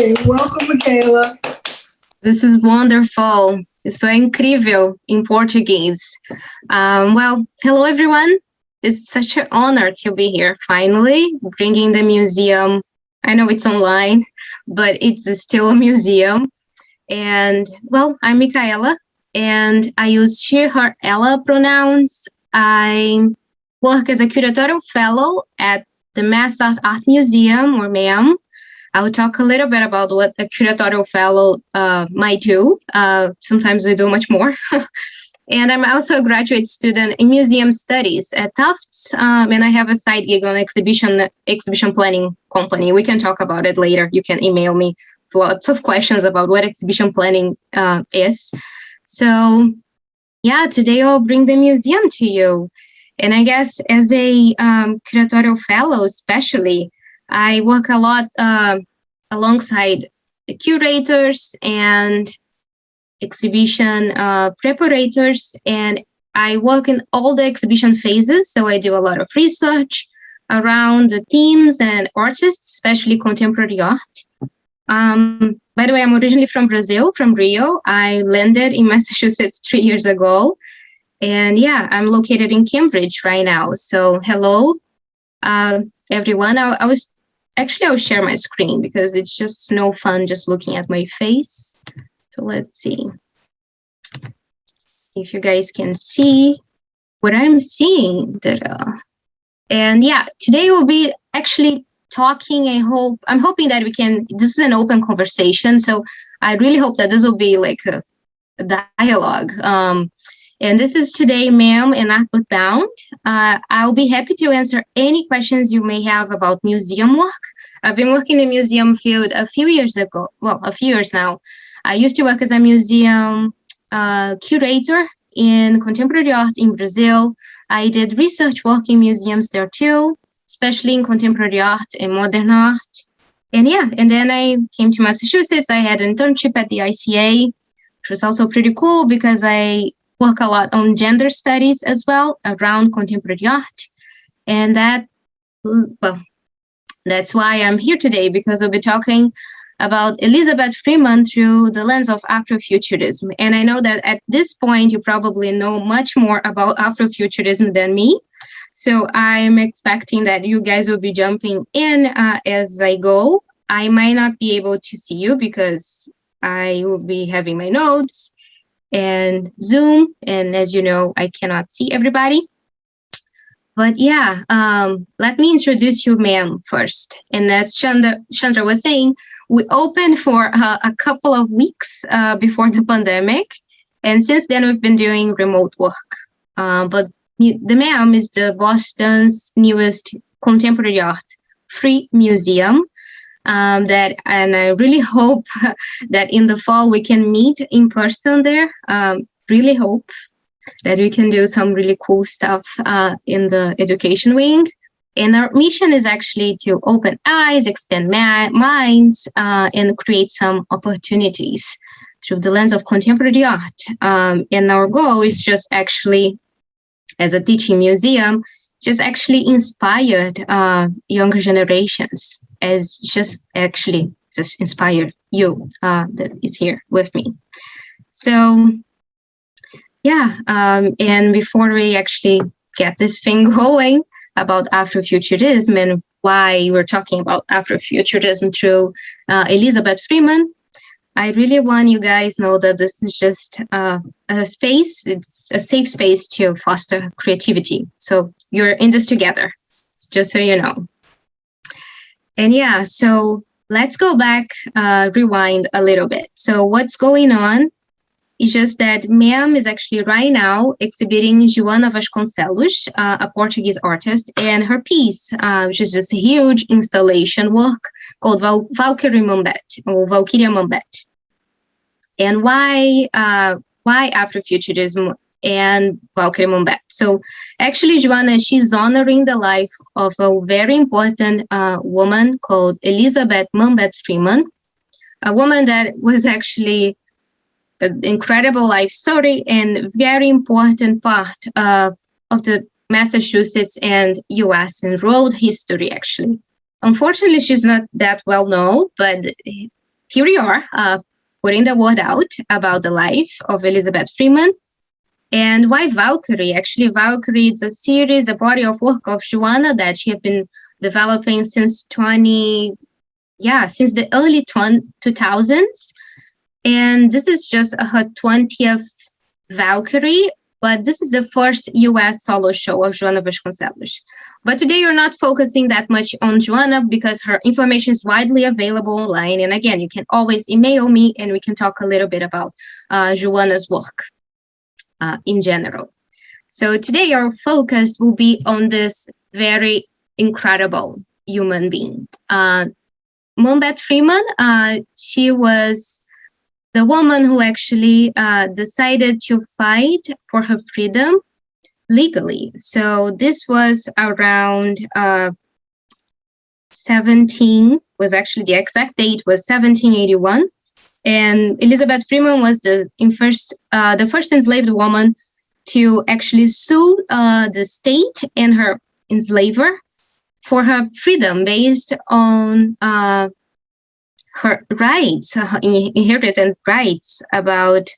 Okay, welcome, Michaela. This is wonderful. Isso é incrível em português. Well, hello everyone. It's such an honor to be here finally, bringing the museum. I know it's online, but it's still a museum. And well, I'm Michaela, and I use she, her, ella pronouns. I work as a curatorial fellow at the MassArt Art Museum, or MAAM. I will talk a little bit about what a curatorial fellow might do. Sometimes we do much more. And I'm also a graduate student in museum studies at Tufts, and I have a side gig on exhibition planning company. We can talk about it later. You can email me lots of questions about what exhibition planning is. So yeah, today I'll bring the museum to you. And I guess as a curatorial fellow especially, I work a lot alongside the curators and exhibition preparators, and I work in all the exhibition phases. So I do a lot of research around the themes and artists, especially contemporary art. By the way, I'm originally from Brazil, from Rio. I landed in Massachusetts 3 years ago. And yeah, I'm located in Cambridge right now. So hello, everyone. I'll share my screen because it's just no fun just looking at my face. So let's see if you guys can see what I'm seeing. And yeah, today we'll be actually talking. I'm hoping that this is an open conversation. So I really hope that this will be like a dialogue. And this is today, MAAM and Artward Bound. I'll be happy to answer any questions you may have about museum work. I've been working in the museum field a few years now. I used to work as a museum curator in contemporary art in Brazil. I did research work in museums there too, especially in contemporary art and modern art. And yeah, and then I came to Massachusetts. I had an internship at the ICA, which was also pretty cool because I work a lot on gender studies as well around contemporary art. And that's why I'm here today, because we'll be talking about Elizabeth Freeman through the lens of Afrofuturism. And I know that at this point, you probably know much more about Afrofuturism than me. So I'm expecting that you guys will be jumping in as I go. I might not be able to see you because I will be having my notes and Zoom. And as you know, I cannot see everybody. But yeah, let me introduce you, MAAM, first. And as Chandra was saying, we opened for a couple of weeks before the pandemic. And since then, we've been doing remote work. But the MAAM is Boston's newest contemporary art free museum. And I really hope that in the fall we can meet in person there. Really hope that we can do some really cool stuff in the education wing. And our mission is actually to open eyes, expand minds, and create some opportunities through the lens of contemporary art. And our goal is just actually, as a teaching museum, just actually inspired younger generations, as just inspired you that is here with me. So yeah, and before we actually get this thing going about Afrofuturism and why we're talking about Afrofuturism through Elizabeth Freeman, I really want you guys to know that this is just a space, it's a safe space to foster creativity. So you're in this together, just so you know. And yeah, so let's go back, rewind a little bit. So what's going on? It's just that MAAM is actually right now exhibiting Joana Vasconcelos, a Portuguese artist, and her piece, which is this huge installation work called Valkyrie Mambet, or Valkyria Mambet. And why Afrofuturism and Valkyrie Mambet? So actually, Joana, she's honoring the life of a very important woman called Elizabeth Mambet Freeman, a woman that was actually an incredible life story and very important part of the Massachusetts and US and world history, actually. Unfortunately, she's not that well known, but here we are, putting the word out about the life of Elizabeth Freeman. And why Valkyrie? Actually, Valkyrie is a series, a body of work of Joanna that she has been developing since the early 2000s. And this is just her 20th Valkyrie, but this is the first US solo show of Joanna Vasconcelos. But today you're not focusing that much on Joanna because her information is widely available online. And again, you can always email me and we can talk a little bit about Joanna's work in general. So today our focus will be on this very incredible human being. MaAM Freeman, she was the woman who actually decided to fight for her freedom legally. So this was around the exact date was 1781. And Elizabeth Freeman was the first enslaved woman to actually sue the state and her enslaver for her freedom based on her rights, inherited rights about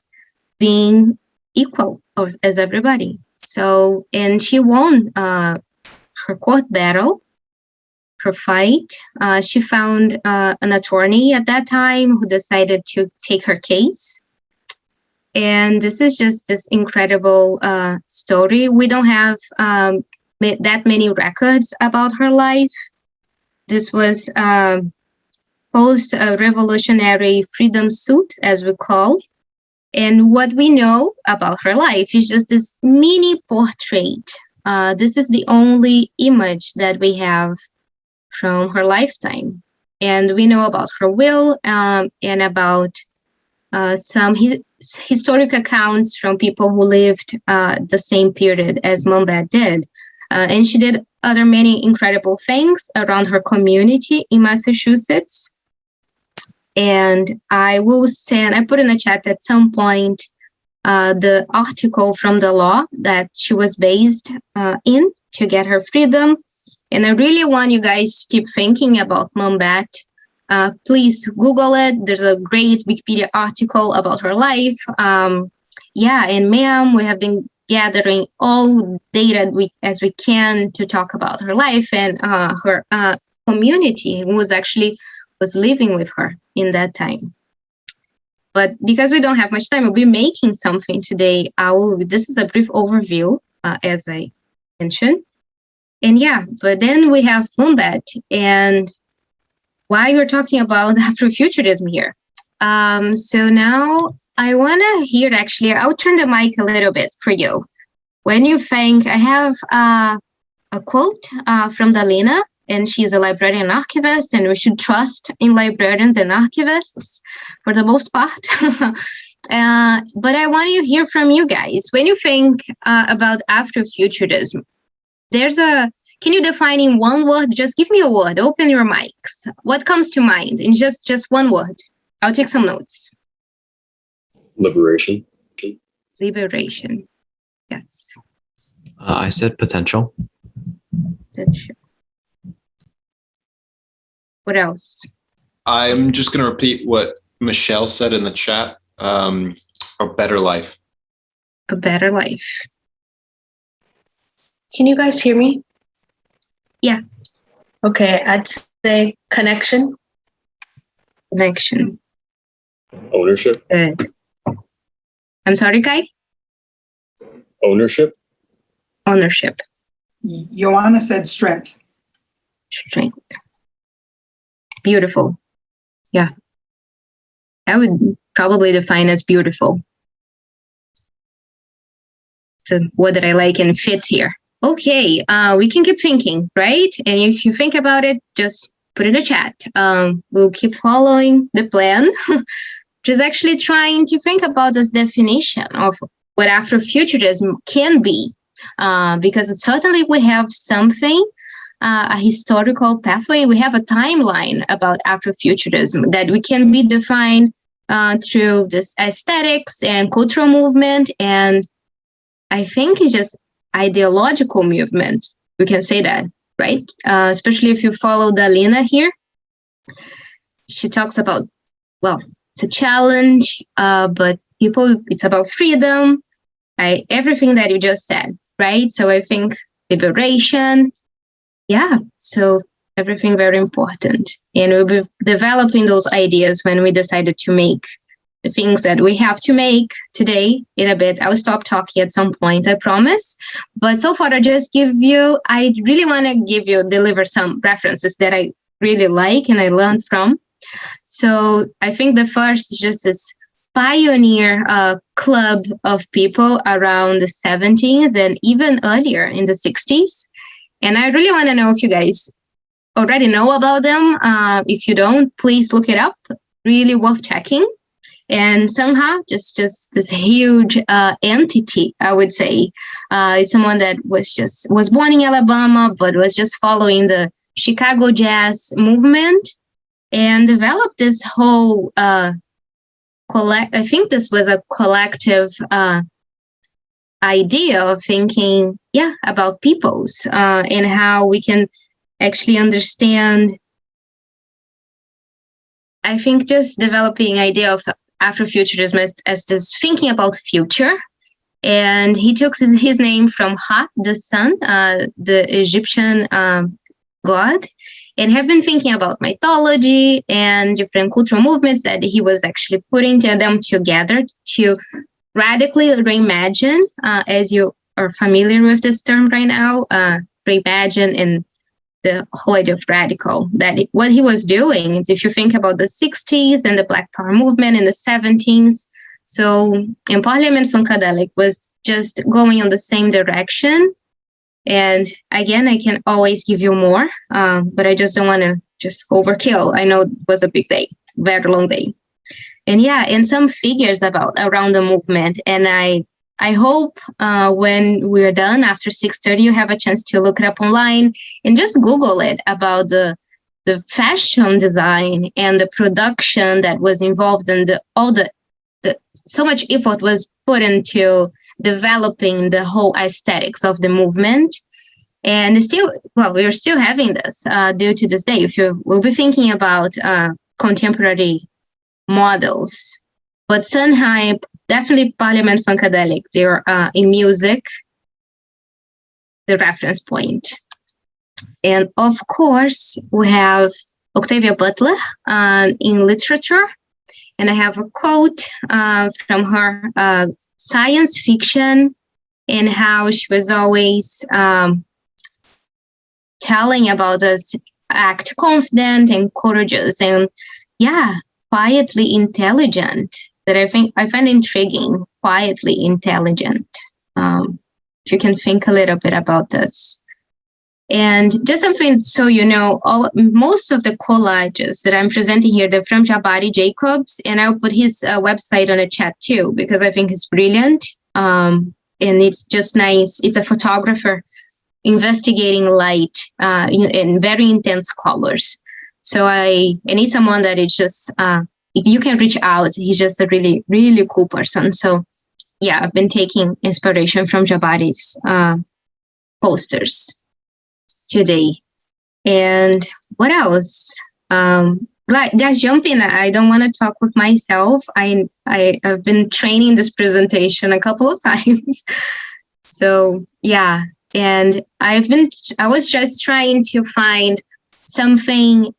being equal as everybody. So, and she won her court battle, her fight. She found an attorney at that time who decided to take her case. And this is just this incredible story. We don't have that many records about her life. This was post-revolutionary freedom suit, as we call. And what we know about her life is just this mini portrait. This is the only image that we have from her lifetime. And we know about her will and about some historic accounts from people who lived the same period as MaAM did. And she did other many incredible things around her community in Massachusetts. And I put in the chat at some point the article from the law that she was based in to get her freedom. And I really want you guys to keep thinking about MaAM. Please Google it. There's a great Wikipedia article about her life. And MAAM, we have been gathering all data as we can to talk about her life and her community who was living with her in that time. But because we don't have much time, we'll be making something today. This is a brief overview, as I mentioned. And but then we have MaAM and why we're talking about Afrofuturism here. So now I want to hear, I'll turn the mic a little bit for you. When you think, I have a quote from Dalina, and she's a librarian archivist, and we should trust in librarians and archivists for the most part. But I want to hear from you guys. When you think about Afrofuturism, can you define in one word? Just give me a word. Open your mics. What comes to mind in just one word? I'll take some notes. Liberation. Liberation. Yes. I said potential. Potential. What else? I'm just going to repeat what Michelle said in the chat. A better life. A better life. Can you guys hear me? Yeah. Okay, I'd say connection. Connection. Ownership. Good. I'm sorry, Kai? Ownership. Ownership. Joanna said strength. Strength. Beautiful. Yeah. I would probably define as beautiful. It's a word that I like and fits here. Okay, we can keep thinking, right? And if you think about it, just put in the chat. We'll keep following the plan, which is actually trying to think about this definition of what Afrofuturism can be. Because certainly we have something, a historical pathway. We have a timeline about Afrofuturism that we can be defined through this aesthetics and cultural movement. And I think it's just ideological movement. We can say that, right? Especially if you follow Dalina here. She talks about well, it's a challenge, but it's about freedom, everything that you just said, right? So I think liberation, so everything very important. And we'll be developing those ideas when we decided to make the things that we have to make today in a bit. I'll stop talking at some point, I promise. But so far, I really want to deliver some references that I really like and I learned from. So I think the first is just this pioneer club of people around the 70s and even earlier in the 60s. And I really want to know if you guys already know about them. If you don't, please look it up. Really worth checking. And somehow just this huge entity, I would say. It's someone that was born in Alabama, but was just following the Chicago jazz movement and developed this whole I think this was a collective idea of thinking, about peoples and how we can actually understand. I think just developing idea of Afrofuturism as this thinking about future. And he took his name from Ha, the sun, the Egyptian god, and have been thinking about mythology and different cultural movements that he was actually putting them together to radically reimagine, as you are familiar with this term right now, reimagine and the whole idea of radical, what he was doing, if you think about the 60s and the Black Power movement in the 70s, so in Parliament Funkadelic was just going on the same direction. And again, I can always give you more, but I just don't want to just overkill. I know it was a big day, very long day. And and some figures around the movement. And I hope when we're done after 6:30, you have a chance to look it up online and just Google it about the fashion design and the production that was involved in so much effort was put into developing the whole aesthetics of the movement. And we're still having this due to this day. We'll be thinking about contemporary models, but somehow definitely Parliament Funkadelic, they're in music, the reference point. And of course, we have Octavia Butler in literature. And I have a quote from her science fiction and how she was always telling about us act confident and courageous and quietly intelligent, that I find intriguing, quietly intelligent. If you can think a little bit about this. And just something so you know, most of the collages that I'm presenting here, they're from Jabari Jacobs, and I'll put his website on the chat too, because I think it's brilliant. And it's just nice. It's a photographer investigating light in very intense colors. So I need someone that is just, you can reach out. He's just a really, really cool person. So I've been taking inspiration from Jabari's posters today. And what else? Guys, jump in. I don't want to talk with myself. I've been training this presentation a couple of times. So and I was just trying to find something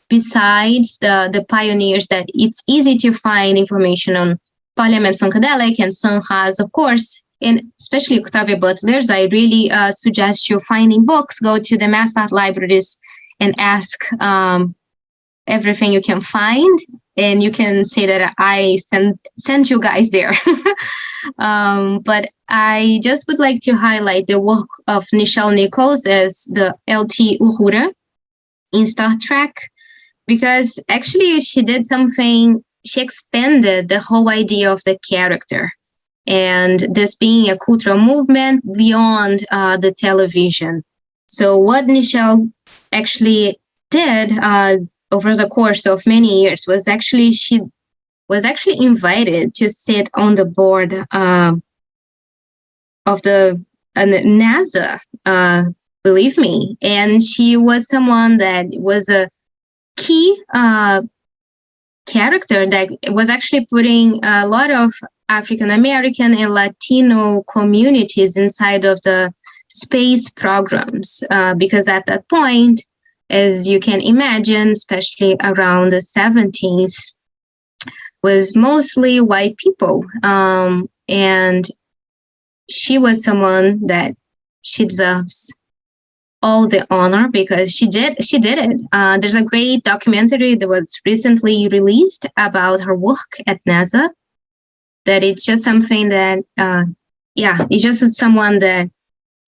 besides the pioneers that it's easy to find information on Parliament Funkadelic and Sanhas, of course, and especially Octavia Butler's. I really suggest you finding books, go to the MassArt libraries and ask everything you can find, and you can say that I sent you guys there. But I just would like to highlight the work of Nichelle Nichols as the LT Uhura in Star Trek, because actually she did something, she expanded the whole idea of the character and this being a cultural movement beyond the television. So what Nichelle actually did over the course of many years was actually, she was actually invited to sit on the board of the NASA, believe me. And she was someone that was a key character that was actually putting a lot of African American and Latino communities inside of the space programs, because at that point, as you can imagine, especially around the 70s, was mostly white people. And she was someone that she deserves all the honor because she did it. There's a great documentary that was recently released about her work at NASA. That it's just something that, it's just someone that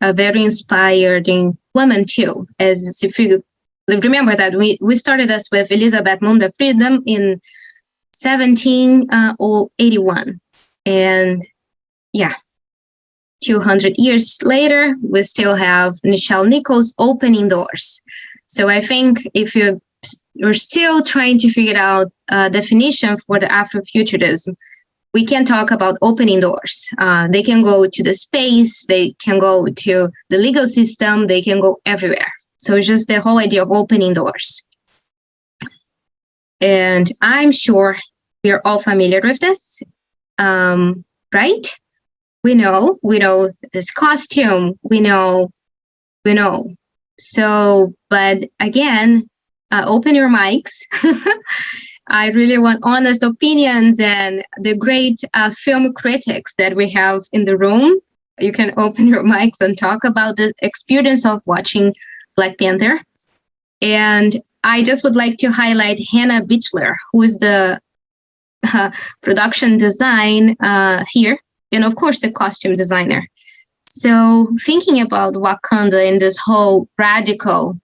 a very inspiring woman too. As if you remember that we started us with Elizabeth Moon of Freedom in 1781, and 200 years later, we still have Nichelle Nichols opening doors. So I think if you're still trying to figure out a definition for the Afrofuturism, we can talk about opening doors. They can go to the space, they can go to the legal system, they can go everywhere. So it's just the whole idea of opening doors. And I'm sure we're all familiar with this, right? We know this costume, we know. So, but again, open your mics. I really want honest opinions and the great film critics that we have in the room. You can open your mics and talk about the experience of watching Black Panther. And I just would like to highlight Hannah Bichler, who is the production design here, and of course the costume designer. So thinking about Wakanda and this whole radical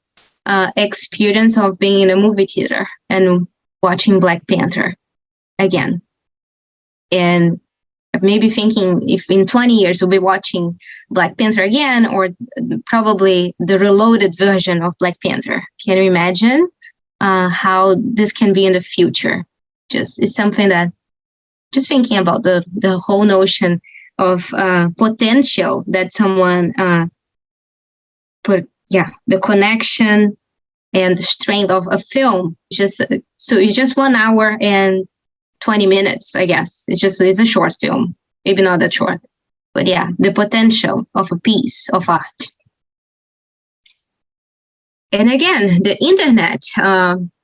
experience of being in a movie theater and watching Black Panther again. And maybe thinking if in 20 years we'll be watching Black Panther again, or probably the reloaded version of Black Panther. Can you imagine how this can be in the future? It's something that just thinking about the whole notion of potential that someone the connection and the strength of a film. So it's just 1 hour and 20 minutes, I guess. It's a short film, maybe not that short, but the potential of a piece of art. And again, the internet,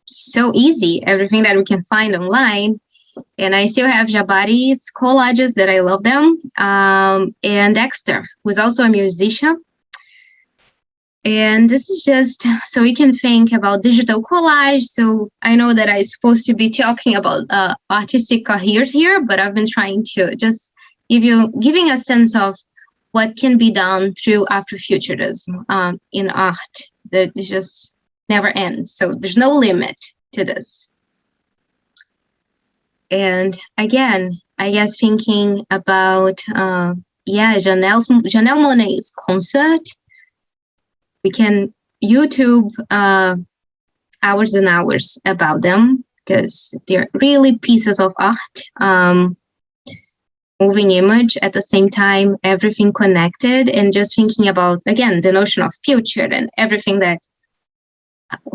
so easy, everything that we can find online. And I still have Jabari's collages that I love them, and Dexter, who's also a musician. And this is just so we can think about digital collage. So I know that I'm supposed to be talking about artistic careers here, but I've been trying to just giving a sense of what can be done through Afrofuturism in art. That it just never ends. So there's no limit to this. And again, I guess thinking about Janelle Monáe's concert. We can YouTube hours and hours about them because they're really pieces of art, moving image at the same time, everything connected, and just thinking about, again, the notion of future and everything that,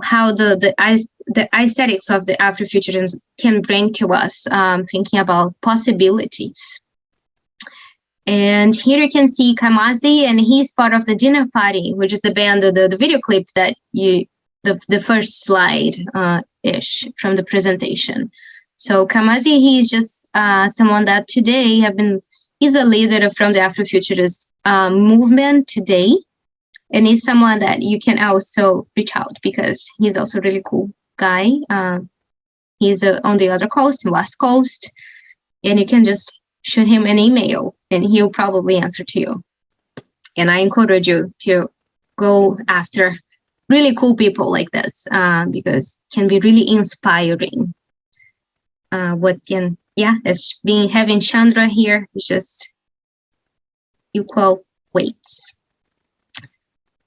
how the aesthetics of the Afrofuturism can bring to us, thinking about possibilities. And here you can see Kamazi, and he's part of the Dinner Party, which is the band, the video clip that the first slide ish from the presentation. So Kamazi, he's just someone that today he's a leader from the Afrofuturist movement today. And he's someone that you can also reach out because he's also a really cool guy. He's on the other coast, West Coast, and you can just shoot him an email and he'll probably answer to you. And I encourage you to go after really cool people like this because it can be really inspiring. Having Chandra here is just equal weights.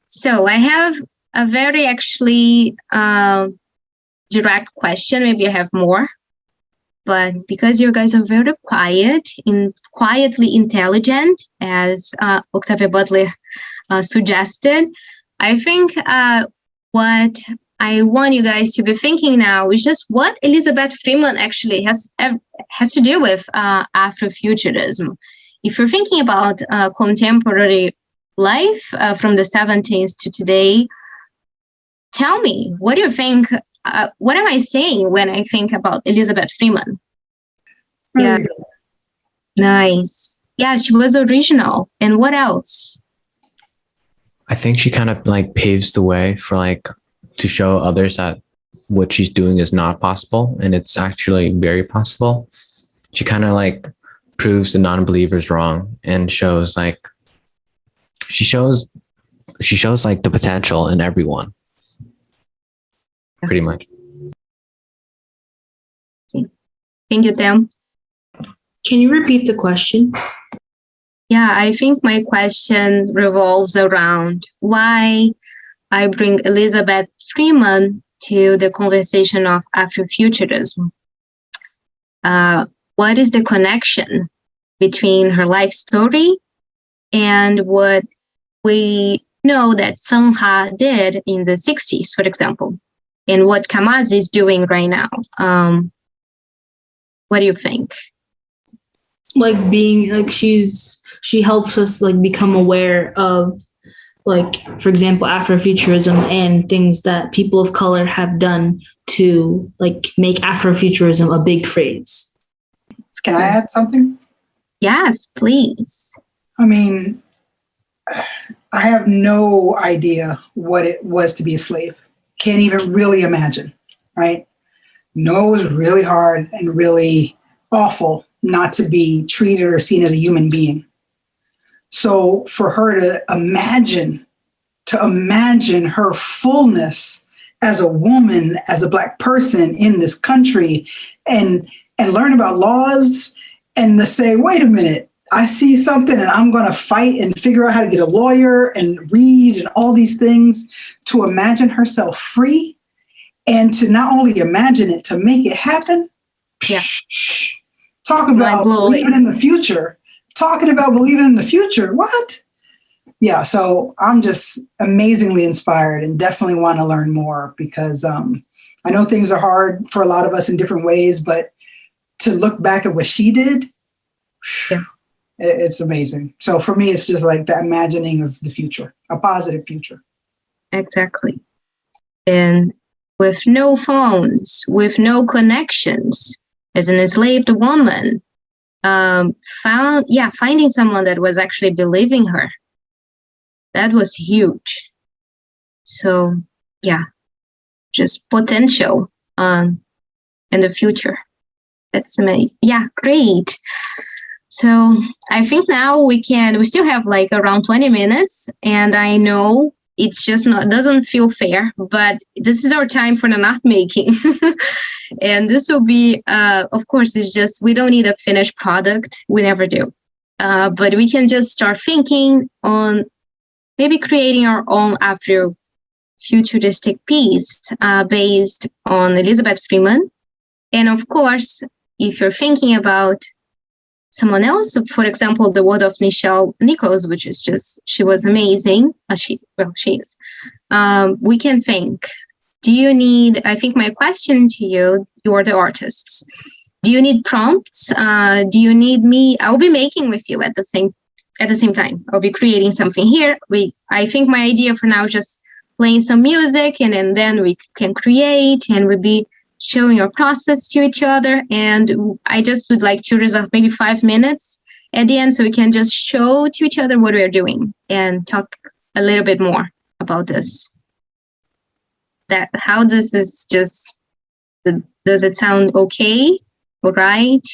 So I have a very actually direct question. Maybe I have more. But because you guys are very quietly intelligent, as Octavia Butler suggested, I think what I want you guys to be thinking now is just what Elizabeth Freeman actually has to do with Afrofuturism. If you're thinking about contemporary life from the 70s to today, tell me, what do you think? What am I saying when I think about Elizabeth Freeman? Yeah, nice. Yeah, she was original. And what else? I think she kind of like paves the way for like to show others that what she's doing is not possible and it's actually very possible. She kind of like proves the non-believers wrong and shows like she shows like the potential in everyone. Pretty much. Thank you, Tim. Can you repeat the question? Yeah, I think my question revolves around why I bring Elizabeth Freeman to the conversation of Afrofuturism. What is the connection between her life story and what we know that Sangha did in the 60s, for example, and what Kamaz is doing right now? What do you think? Like being like she helps us like become aware of, like, for example, Afrofuturism and things that people of color have done to like make Afrofuturism a big phrase. Can I add something? Yes, please. I mean, I have no idea what it was to be a slave. Can't even really imagine, right? No, it was really hard and really awful not to be treated or seen as a human being. So for her to imagine her fullness as a woman, as a Black person in this country, and learn about laws, and to say, wait a minute, I see something and I'm going to fight and figure out how to get a lawyer and read and all these things, to imagine herself free and to not only imagine it, to make it happen. Yeah. Talk about believing in the future. Talking about believing in the future. What? Yeah, so I'm just amazingly inspired and definitely want to learn more, because I know things are hard for a lot of us in different ways, but to look back at what she did, yeah, it's amazing. So for me, it's just like the imagining of the future, a positive future. Exactly. And with no phones, with no connections, as an enslaved woman, finding someone that was actually believing her, that was huge. So yeah, just potential in the future. That's amazing. Yeah, great. So I think now we still have like around 20 minutes, and I know it's just doesn't feel fair, but this is our time for an art making. And this will be, of course, it's just, we don't need a finished product. We never do. But we can just start thinking on maybe creating our own Afrofuturistic piece based on Elizabeth Freeman. And of course, if you're thinking about someone else, for example, the work of Nichelle Nichols, which is just, she was amazing. She is. We can think, do you need, I think my question to you, you're the artists. Do you need prompts? Do you need me? I'll be making with you at the same time. I'll be creating something here. I think my idea for now is just playing some music, and then we can create, and we'll be showing our process to each other. And I just would like to reserve maybe 5 minutes at the end so we can just show to each other what we're doing and talk a little bit more about this. How this is just, does it sound okay? All right?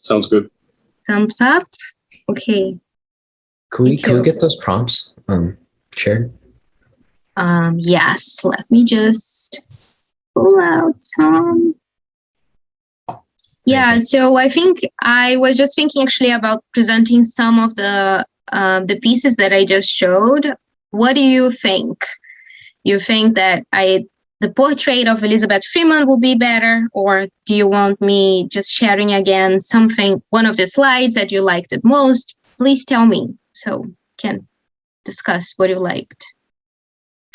Sounds good. Thumbs up? Okay. Can we get those prompts shared? Yes, let me just pull out some. Yeah, so I think I was just thinking actually about presenting some of the pieces that I just showed. What do you think? You think that the portrait of Elizabeth Freeman will be better, or do you want me just sharing again one of the slides that you liked the most? Please tell me so we can discuss what you liked.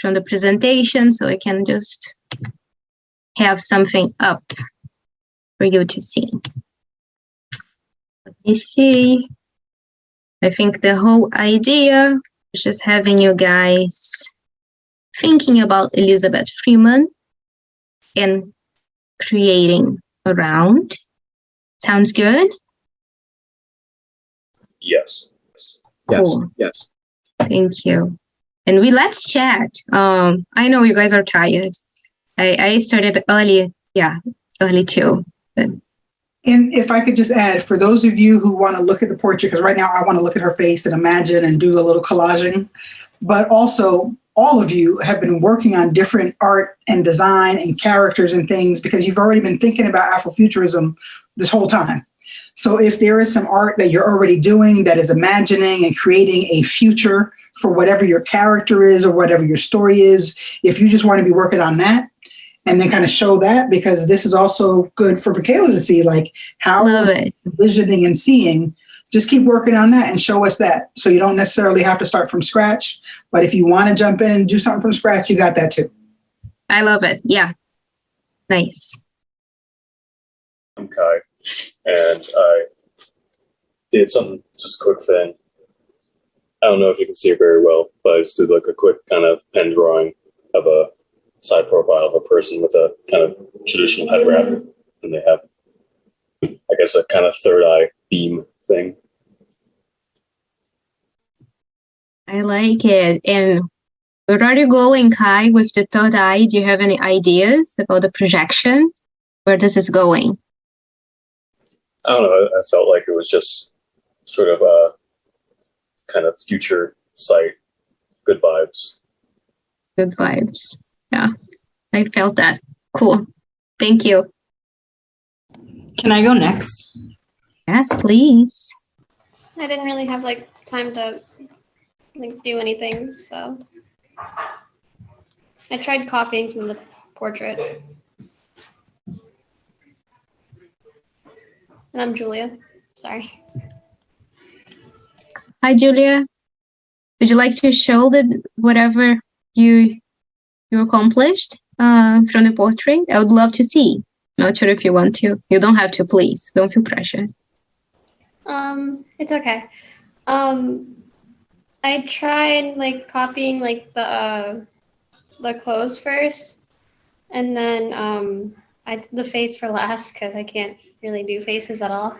from the presentation so I can just have something up for you to see. Let me see. I think the whole idea is just having you guys thinking about Elizabeth Freeman and creating around. Sounds good? Yes. Cool. Yes. Thank you. And let's chat. I know you guys are tired. I started early. Yeah, early too. But And if I could just add, for those of you who want to look at the portrait, because right now I want to look at her face and imagine and do a little collaging, but also all of you have been working on different art and design and characters and things because you've already been thinking about Afrofuturism this whole time. So if there is some art that you're already doing that is imagining and creating a future for whatever your character is or whatever your story is, if you just want to be working on that, and then kind of show that, because this is also good for Michaela to see, like how visioning and seeing. Just keep working on that and show us that. So you don't necessarily have to start from scratch, but if you want to jump in and do something from scratch, you got that too. I love it. Yeah. Nice. I'm Kai, and I did something, just a quick thing. I don't know if you can see it very well, but I just did like a quick kind of pen drawing of a side profile of a person with a kind of traditional head wrap, and they have, I guess, a kind of third eye beam thing. I like it. And where are you going, Kai, with the third eye? Do you have any ideas about the projection? Where this is going? I don't know. I felt like it was just sort of a kind of future sight, good vibes. Good vibes. Yeah, I felt that. Cool. Thank you. Can I go next? Yes, please. I didn't really have like time to like do anything, so I tried copying from the portrait. And I'm Julia. Sorry. Hi, Julia. Would you like to show the whatever you accomplished from the portrait? I would love to see. Not sure if you want to. You don't have to, please. Don't feel pressured. It's okay. I tried like copying like the clothes first, and then I did the face for last because I can't really do faces at all.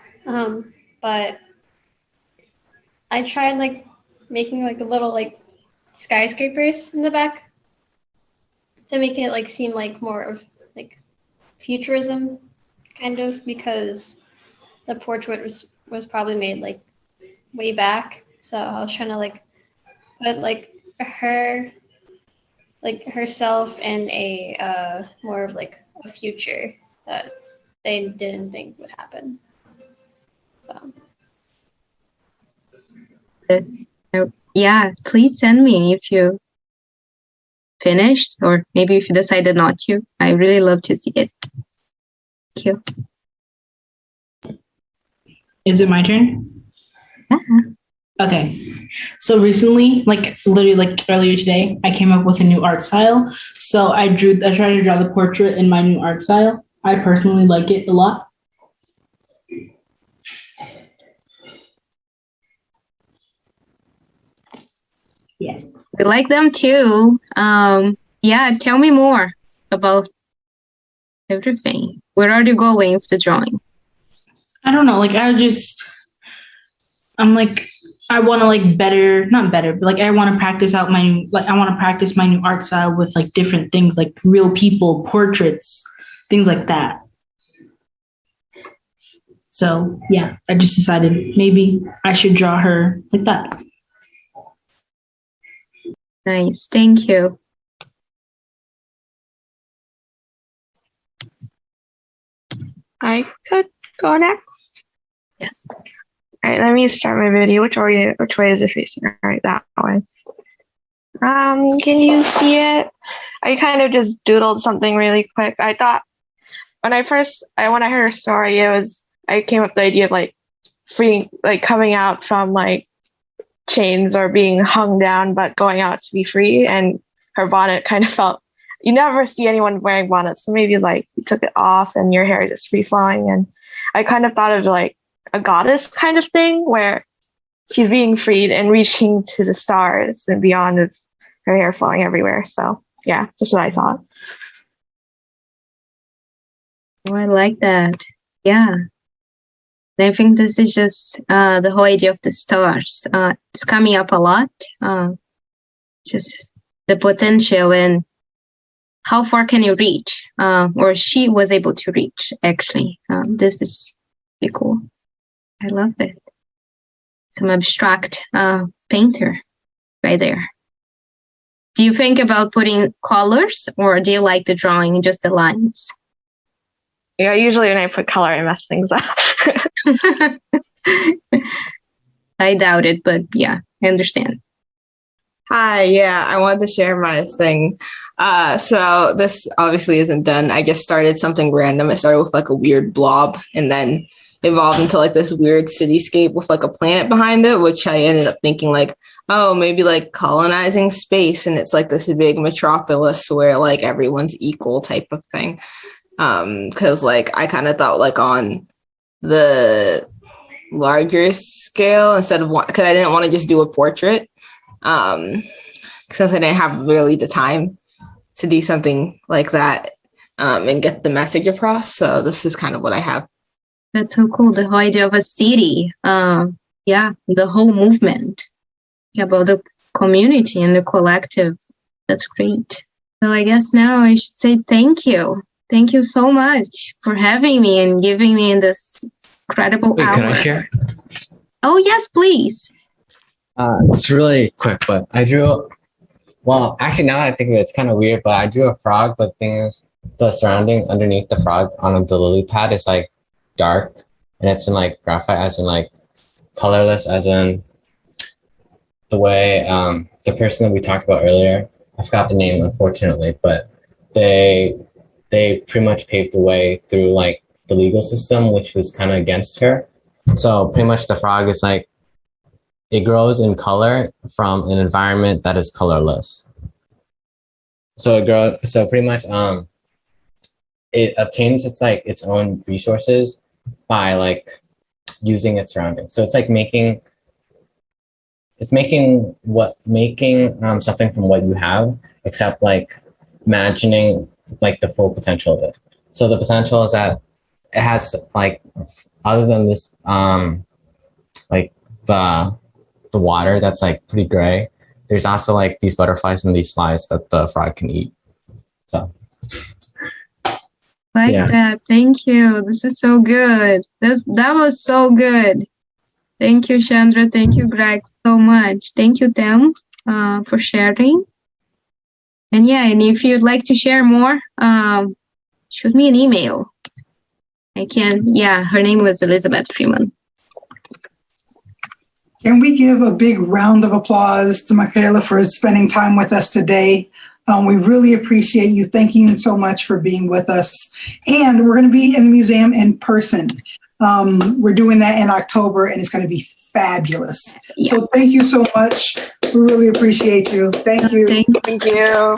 But I tried like making like a little like skyscrapers in the back to make it like seem like more of like futurism kind of, because the portrait was probably made like way back. So I was trying to like put like her, like herself in a more of like a future that they didn't think would happen. So. Yeah, please send me if you finished, or maybe if you decided not to. I really love to see it. Thank you. Is it my turn? Yeah. Okay. So recently, like literally like earlier today, I came up with a new art style. So I tried to draw the portrait in my new art style. I personally like it a lot. Yeah. We like them too. Yeah, tell me more about everything. Where are you going with the drawing? I don't know. Like I'm like, I want to like not better, but like I want to practice out my new art style with like different things, like real people, portraits, things like that. So yeah, I just decided maybe I should draw her like that. Nice, thank you. I could go next. Yes. All right, let me start my video. Which way is it facing? All right, that way. Can you see it? I kind of just doodled something really quick. I thought when I heard her story, I came up with the idea of like free, like coming out from like chains or being hung down, but going out to be free. And her bonnet kind of felt, you never see anyone wearing bonnets. So maybe like you took it off and your hair is just free flowing. And I kind of thought of like a goddess kind of thing where she's being freed and reaching to the stars and beyond with her hair flowing everywhere. So yeah, that's what I thought. Oh, I like that. Yeah. And I think this is just the whole idea of the stars. It's coming up a lot. Just the potential and how far can you reach? Or she was able to reach, actually. This is pretty cool. I love it. Some abstract painter right there. Do you think about putting colors, or do you like the drawing, just the lines? Yeah, usually when I put color, I mess things up. I doubt it, but yeah, I understand. Hi, yeah, I wanted to share my thing. So this obviously isn't done. I just started something random. It started with like a weird blob and then evolved into like this weird cityscape with like a planet behind it, which I ended up thinking like, oh, maybe like colonizing space. And it's like this big metropolis where like everyone's equal type of thing. Because like I kind of thought like on the larger scale instead of because I didn't want to just do a portrait. Since I didn't have really the time to do something like that and get the message across. So this is kind of what I have. That's so cool. The whole idea of a city. Yeah, the whole movement about the community and the collective. That's great. So I guess now I should say thank you. Thank you so much for having me and giving me this incredible hour. Can I share? Oh, yes, please. It's really quick, but I drew, well, actually now that I think of it, it's kind of weird, but I drew a frog, but the thing is, the surrounding underneath the frog on the lily pad is like dark, and it's in like graphite, as in like colorless, as in the way the person that we talked about earlier, I forgot the name unfortunately, but they pretty much paved the way through like the legal system, which was kind of against her. So pretty much the frog is like, it grows in color from an environment that is colorless. So pretty much it obtains its own resources by like using its surroundings. So it's like making something from what you have, except like imagining like the full potential of it. So the potential is that it has like, other than this like the water that's like pretty gray, there's also like these butterflies and these flies that the frog can eat. So that. Thank you. This is so good. That was so good. Thank you, Chandra. Thank you, Greg, so much. Thank you, Tim, for sharing. And yeah, and if you'd like to share more, shoot me an email. I can. Yeah, her name was Elizabeth Freeman. Can we give a big round of applause to Michaela for spending time with us today? We really appreciate you. Thank you so much for being with us. And we're going to be in the museum in person. We're doing that in October, and it's going to be fabulous. Yeah. So thank you so much. We really appreciate you. Thank you. Thank you.